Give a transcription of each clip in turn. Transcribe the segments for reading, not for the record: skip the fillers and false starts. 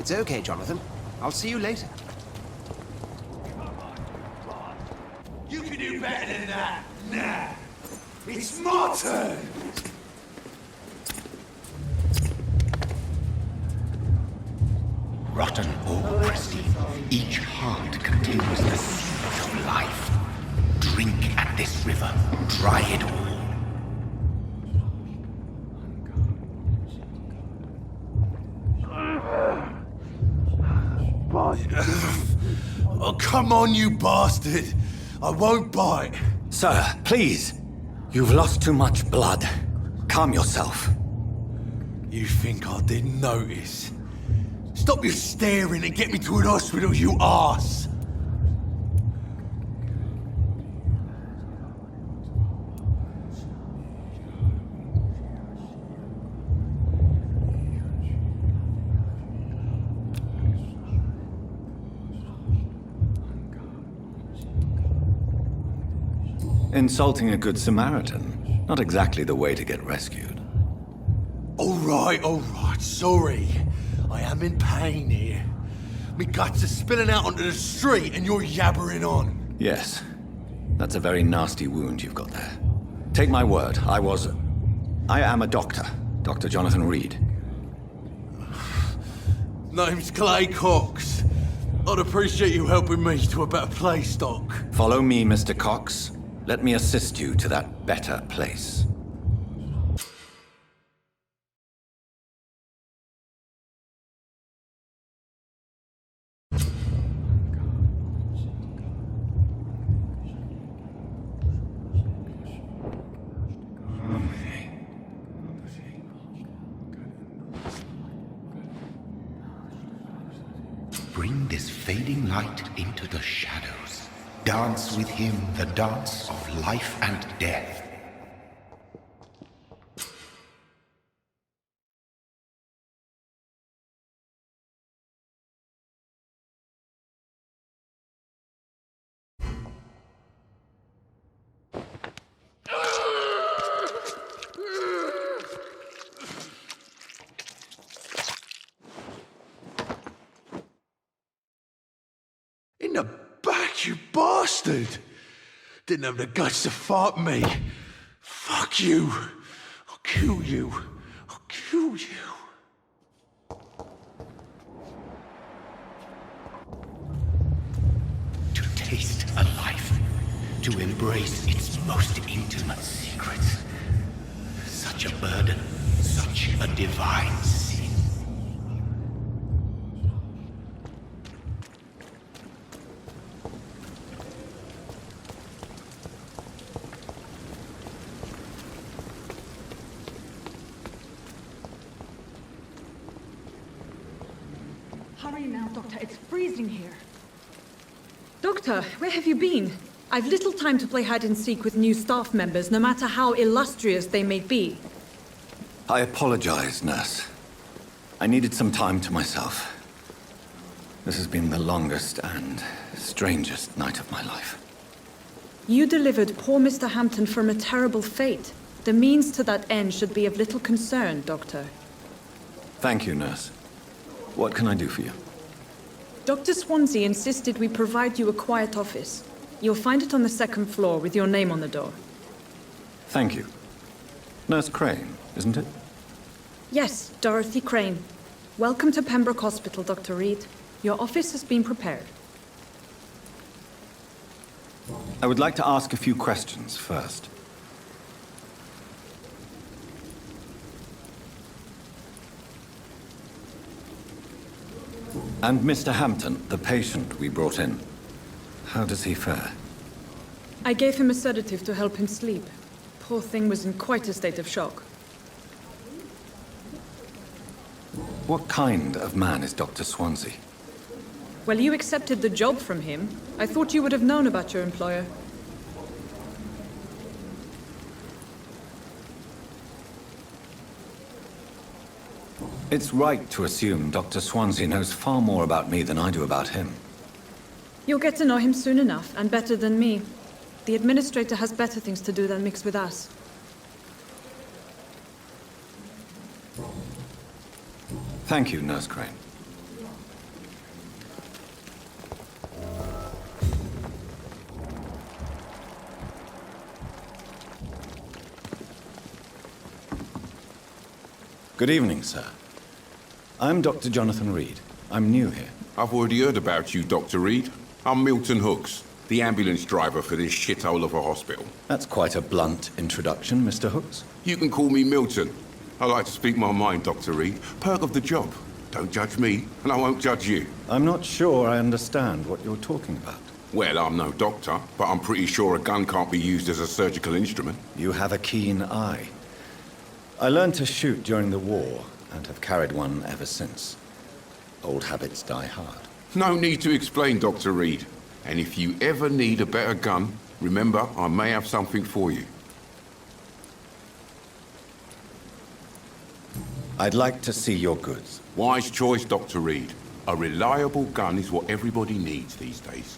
It's okay, Jonathan. I'll see you later. You can do better than that. Nah. It's my turn. Rotten or pristine, each heart contains the seeds of life. Drink at this river, try it all. Oh, come on, you bastard. I won't bite. Sir, please. You've lost too much blood. Calm yourself. You think I didn't notice? Stop your staring and get me to an hospital, you arse! Insulting a good Samaritan. Not exactly the way to get rescued. All right, sorry. I am in pain here. Me guts are spilling out onto the street and you're yabbering on. Yes. That's a very nasty wound you've got there. Take my word, I am a doctor. Dr. Jonathan Reed. Name's Clay Cox. I'd appreciate you helping me to a better place, Doc. Follow me, Mr. Cox. Let me assist you to that better place. Bring this fading light into the shadows. Dance with him the dance of life and death. In the back, you bastard! Didn't have the guts to fight me. Fuck you. I'll kill you. I'll kill you. To taste a life, to embrace its most intimate secrets. Such a burden, such a divine sin. Hurry now, Doctor. It's freezing here. Doctor, where have you been? I've little time to play hide and seek with new staff members, no matter how illustrious they may be. I apologize, nurse. I needed some time to myself. This has been the longest and strangest night of my life. You delivered poor Mr. Hampton from a terrible fate. The means to that end should be of little concern, Doctor. Thank you, nurse. What can I do for you? Dr. Swansea insisted we provide you a quiet office. You'll find it on the second floor with your name on the door. Thank you. Nurse Crane, isn't it? Yes, Dorothy Crane. Welcome to Pembroke Hospital, Dr. Reed. Your office has been prepared. I would like to ask a few questions first. And Mr. Hampton, the patient we brought in, how does he fare? I gave him a sedative to help him sleep. Poor thing was in quite a state of shock. What kind of man is Dr. Swansea? Well, you accepted the job from him. I thought you would have known about your employer. It's right to assume Dr. Swansea knows far more about me than I do about him. You'll get to know him soon enough, and better than me. The administrator has better things to do than mix with us. Thank you, Nurse Crane. Good evening, sir. I'm Dr. Jonathan Reed. I'm new here. I've already heard about you, Dr. Reed. I'm Milton Hooks, the ambulance driver for this shithole of a hospital. That's quite a blunt introduction, Mr. Hooks. You can call me Milton. I like to speak my mind, Dr. Reed. Perk of the job. Don't judge me, and I won't judge you. I'm not sure I understand what you're talking about. Well, I'm no doctor, but I'm pretty sure a gun can't be used as a surgical instrument. You have a keen eye. I learned to shoot during the war, and have carried one ever since. Old habits die hard. No need to explain, Dr. Reed. And if you ever need a better gun, remember, I may have something for you. I'd like to see your goods. Wise choice, Dr. Reed. A reliable gun is what everybody needs these days.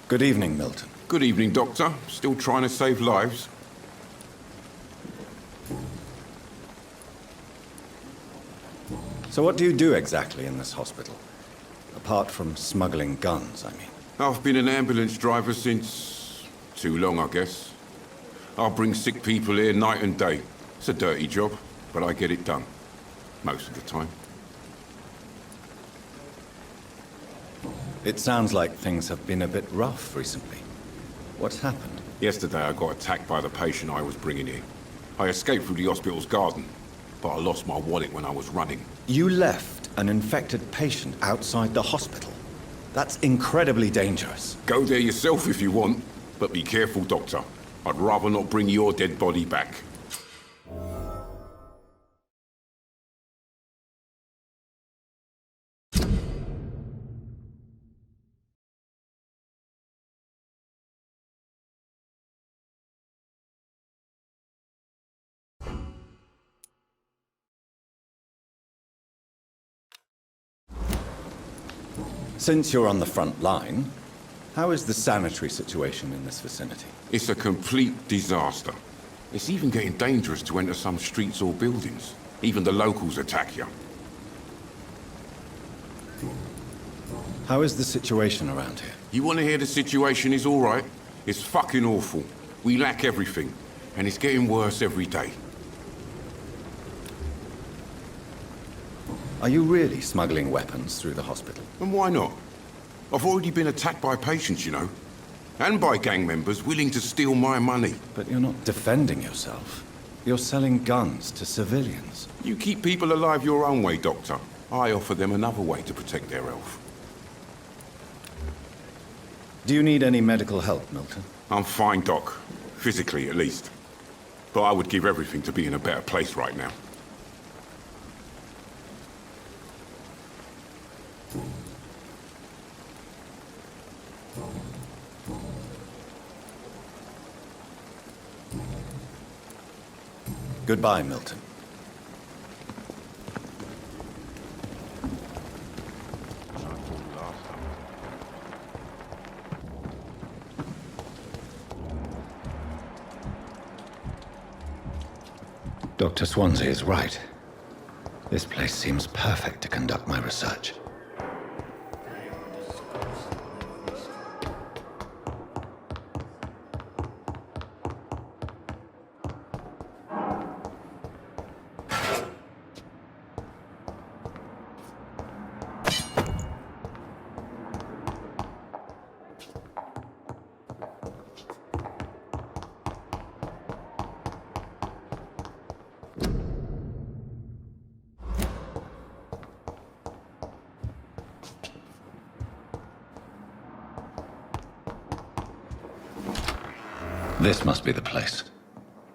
Good evening, Milton. Good evening, Doctor. Still trying to save lives? So what do you do exactly in this hospital? Apart from smuggling guns, I mean. I've been an ambulance driver since... too long, I guess. I bring sick people here night and day. It's a dirty job, but I get it done. Most of the time. It sounds like things have been a bit rough recently. What's happened? Yesterday I got attacked by the patient I was bringing in. I escaped through the hospital's garden, but I lost my wallet when I was running. You left an infected patient outside the hospital? That's incredibly dangerous. Go there yourself if you want, but be careful, Doctor. I'd rather not bring your dead body back. Since you're on the front line, how is the sanitary situation in this vicinity? It's a complete disaster. It's even getting dangerous to enter some streets or buildings. Even the locals attack you. How is the situation around here? You want to hear the situation is all right? It's fucking awful. We lack everything, and it's getting worse every day. Are you really smuggling weapons through the hospital? And why not? I've already been attacked by patients, you know. And by gang members willing to steal my money. But you're not defending yourself. You're selling guns to civilians. You keep people alive your own way, Doctor. I offer them another way to protect their health. Do you need any medical help, Milton? I'm fine, Doc. Physically, at least. But I would give everything to be in a better place right now. Goodbye, Milton. Dr. Swansea is right. This place seems perfect to conduct my research. This must be the place.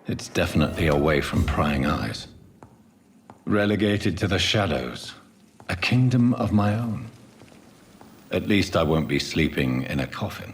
It's definitely away from prying eyes. Relegated to the shadows. A kingdom of my own. At least I won't be sleeping in a coffin.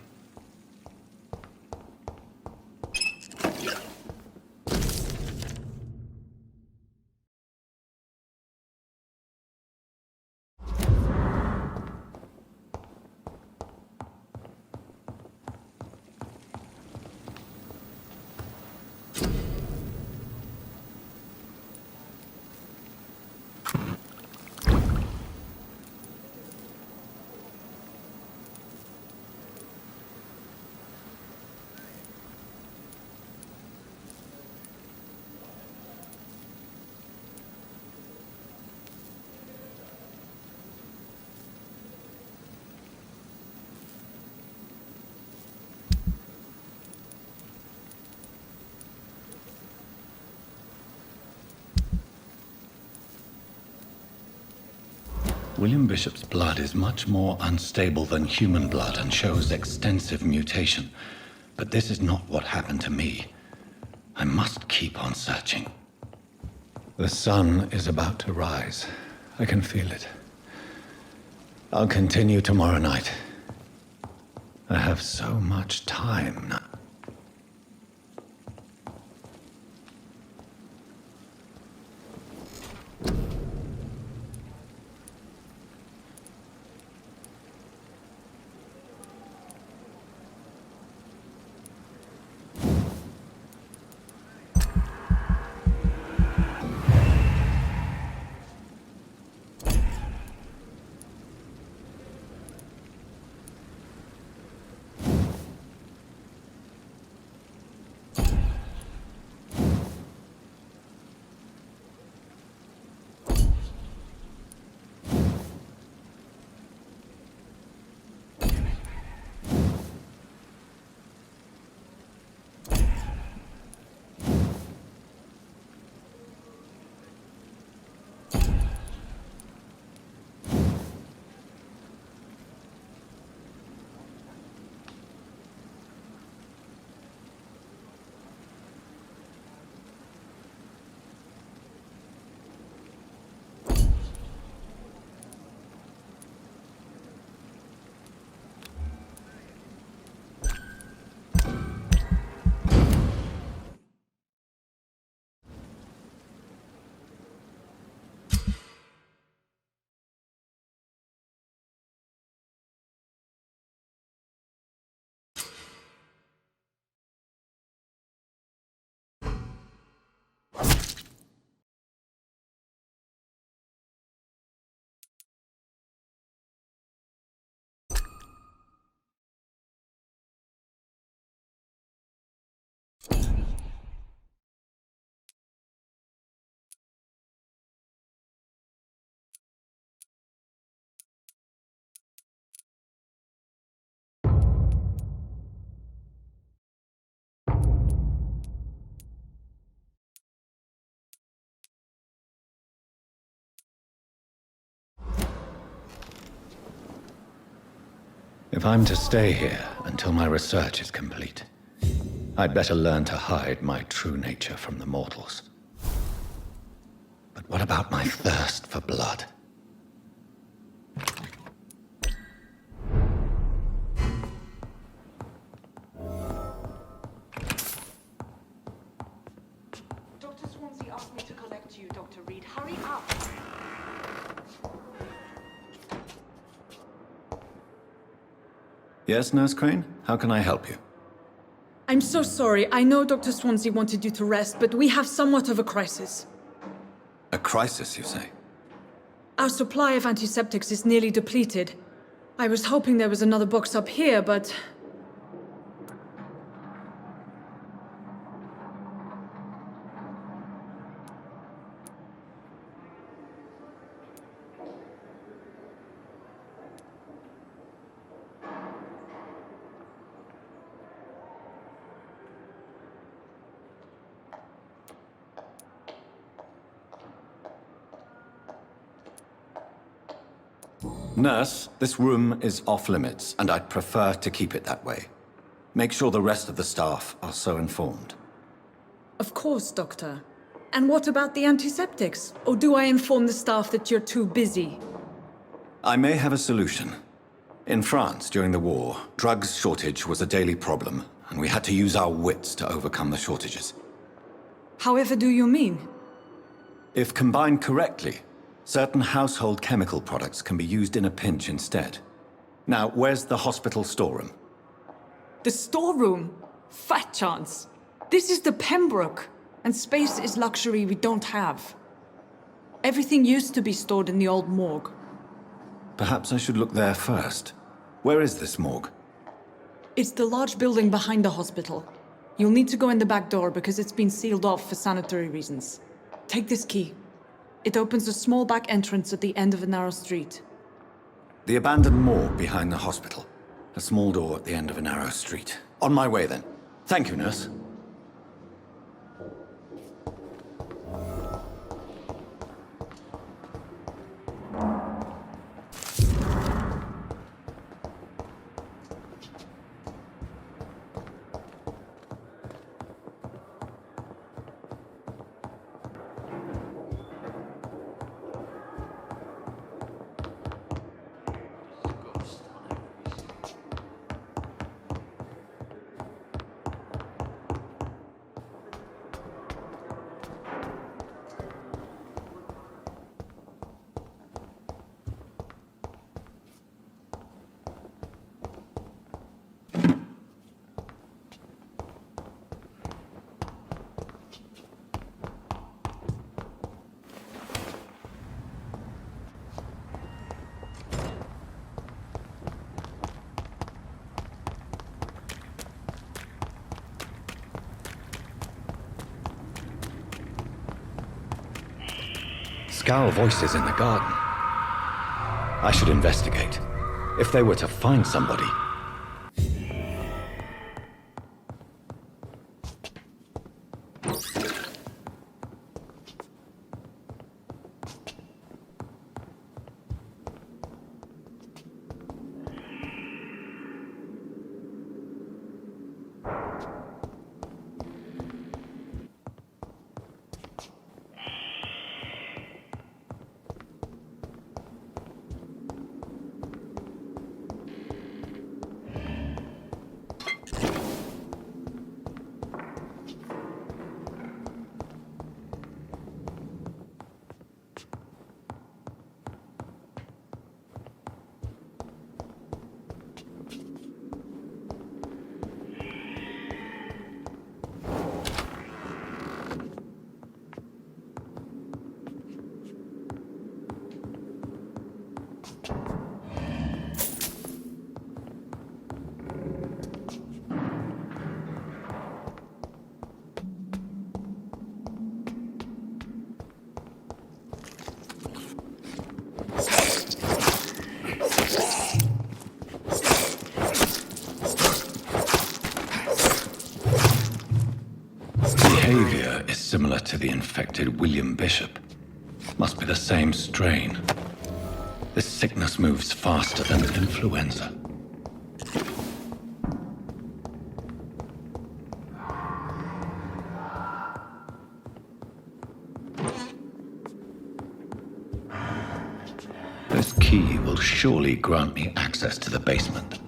William Bishop's blood is much more unstable than human blood and shows extensive mutation. But this is not what happened to me. I must keep on searching. The sun is about to rise. I can feel it. I'll continue tomorrow night. I have so much time now. If I'm to stay here until my research is complete, I'd better learn to hide my true nature from the mortals. But what about my thirst for blood? Dr. Swansea asked me to collect you, Dr. Reed. Hurry up! Yes, Nurse Crane? How can I help you? I'm so sorry. I know Dr. Swansea wanted you to rest, but we have somewhat of a crisis. A crisis, you say? Our supply of antiseptics is nearly depleted. I was hoping there was another box up here, but... Nurse, this room is off-limits, and I'd prefer to keep it that way. Make sure the rest of the staff are so informed. Of course, Doctor. And what about the antiseptics? Or do I inform the staff that you're too busy? I may have a solution. In France, during the war, drugs shortage was a daily problem, and we had to use our wits to overcome the shortages. However do you mean? If combined correctly, certain household chemical products can be used in a pinch instead. Now, where's the hospital storeroom? The storeroom? Fat chance. This is the Pembroke, and space is luxury we don't have. Everything used to be stored in the old morgue. Perhaps I should look there first. Where is this morgue? It's the large building behind the hospital. You'll need to go in the back door because it's been sealed off for sanitary reasons. Take this key. It opens a small back entrance at the end of a narrow street. The abandoned morgue behind the hospital. A small door at the end of a narrow street. On my way, then. Thank you, nurse. Scowl voices in the garden. I should investigate. If they were to find somebody... Behavior is similar to the infected William Bishop. Must be the same strain. This sickness moves faster than influenza. This key will surely grant me access to the basement.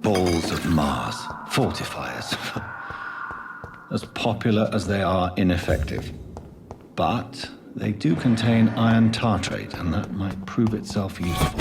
Balls of Mars, fortifiers. As popular as they are ineffective. But they do contain iron tartrate, and that might prove itself useful.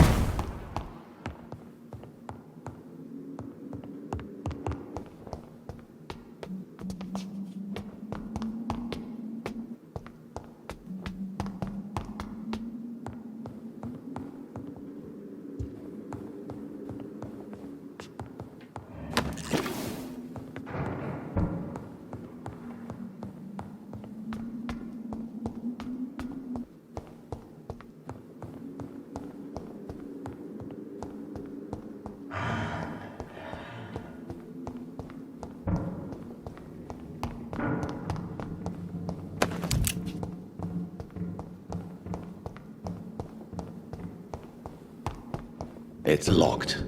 It's locked.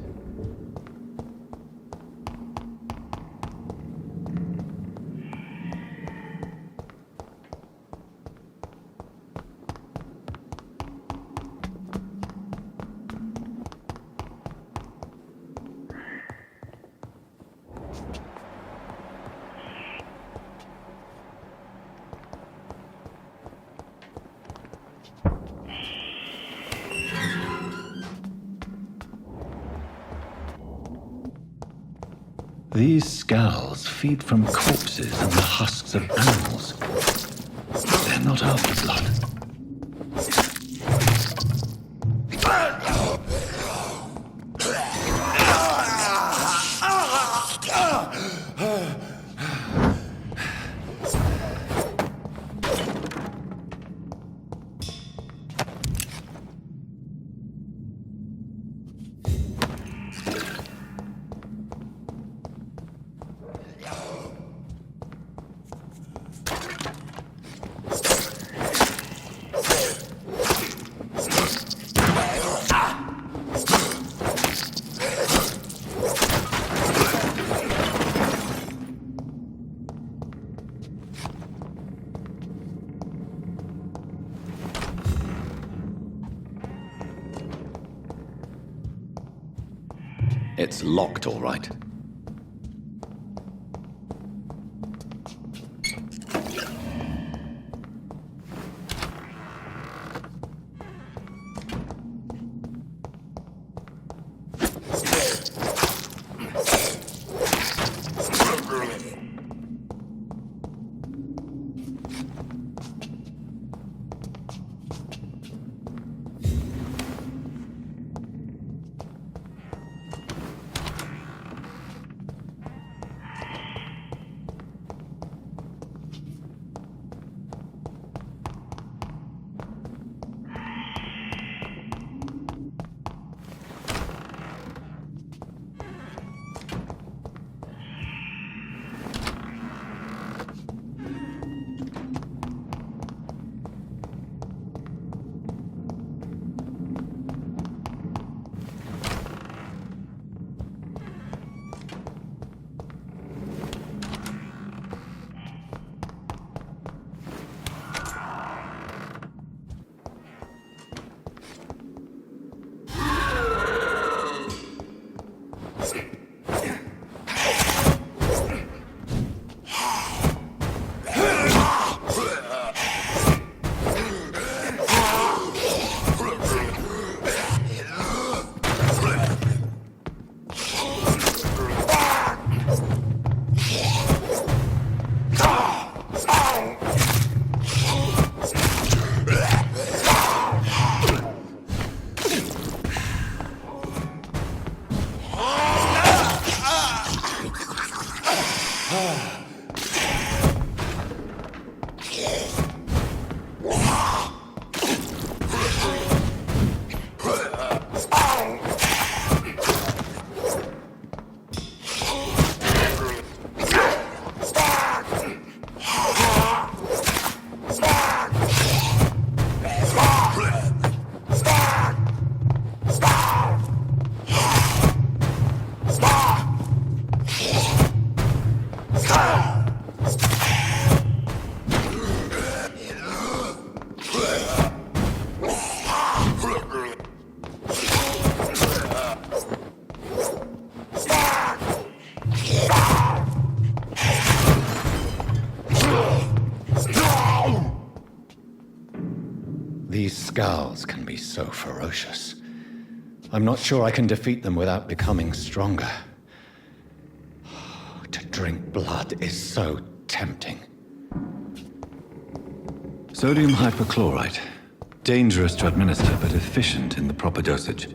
These scowls feed from corpses and the husks of animals. They're not after blood. It's locked, all right. Skals can be so ferocious. I'm not sure I can defeat them without becoming stronger. To drink blood is so tempting. Sodium hypochlorite. Dangerous to administer, but efficient in the proper dosage.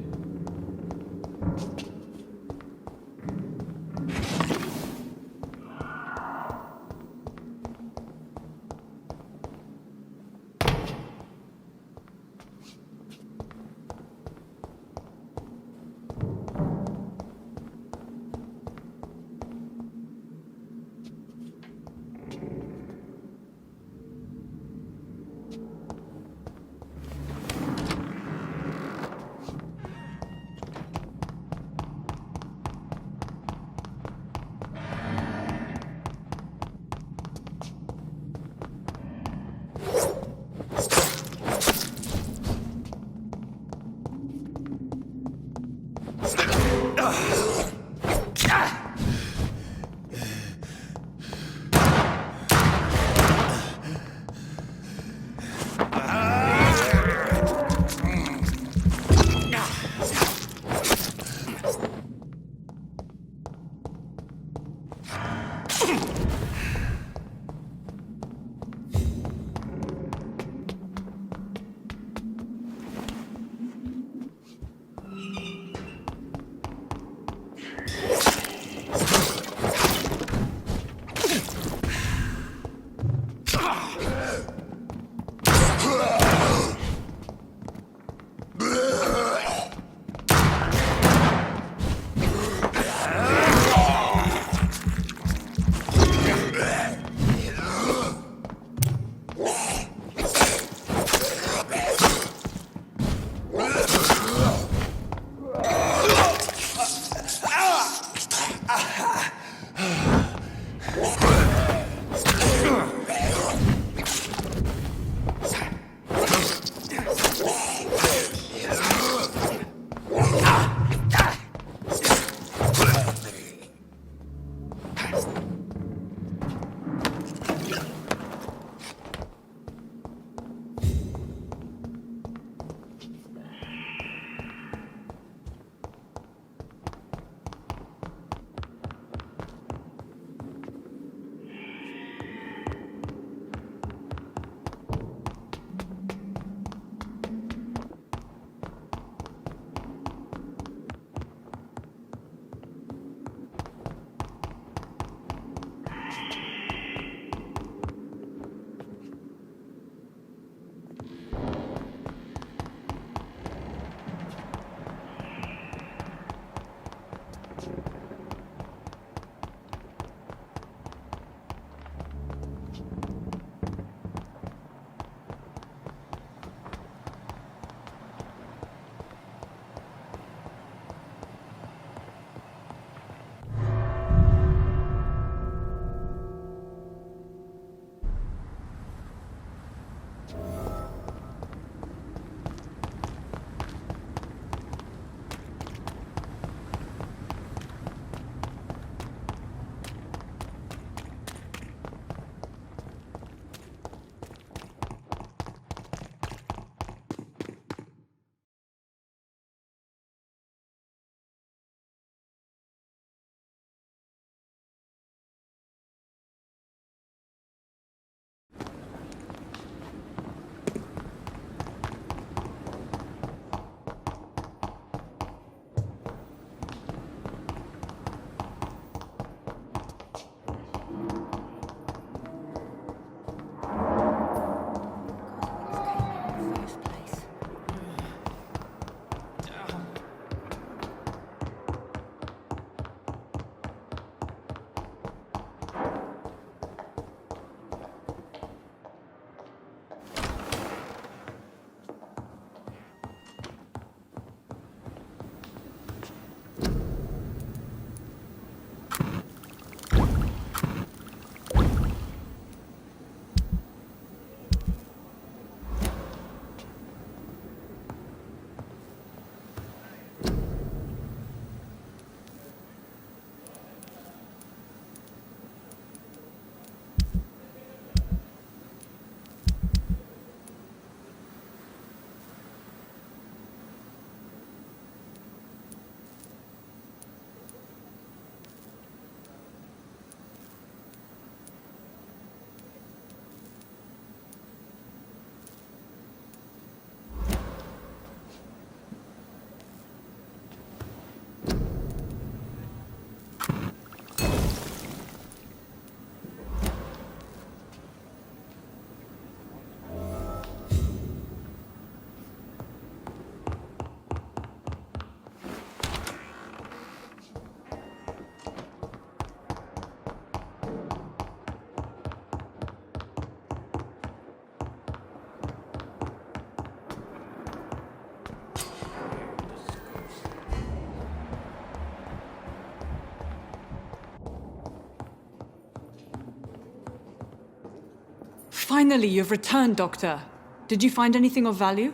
Finally, you've returned, Doctor. Did you find anything of value?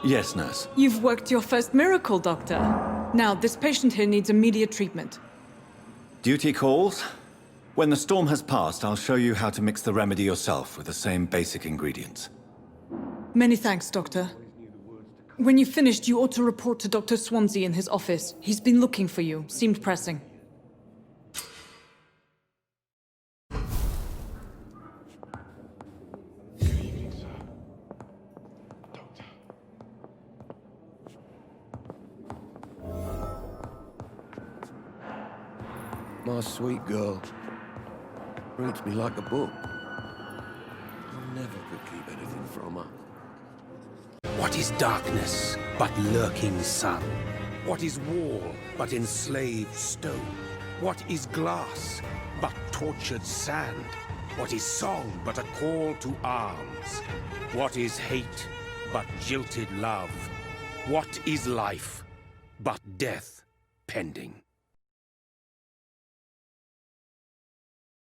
Yes, nurse. You've worked your first miracle, Doctor. Now, this patient here needs immediate treatment. Duty calls. When the storm has passed, I'll show you how to mix the remedy yourself with the same basic ingredients. Many thanks, Doctor. When you've finished, you ought to report to Dr. Swansea in his office. He's been looking for you. Seemed pressing. My sweet girl. Reads me like a book. I never could keep anything from her. What is darkness but lurking sun? What is wall but enslaved stone? What is glass but tortured sand? What is song but a call to arms? What is hate but jilted love? What is life but death pending?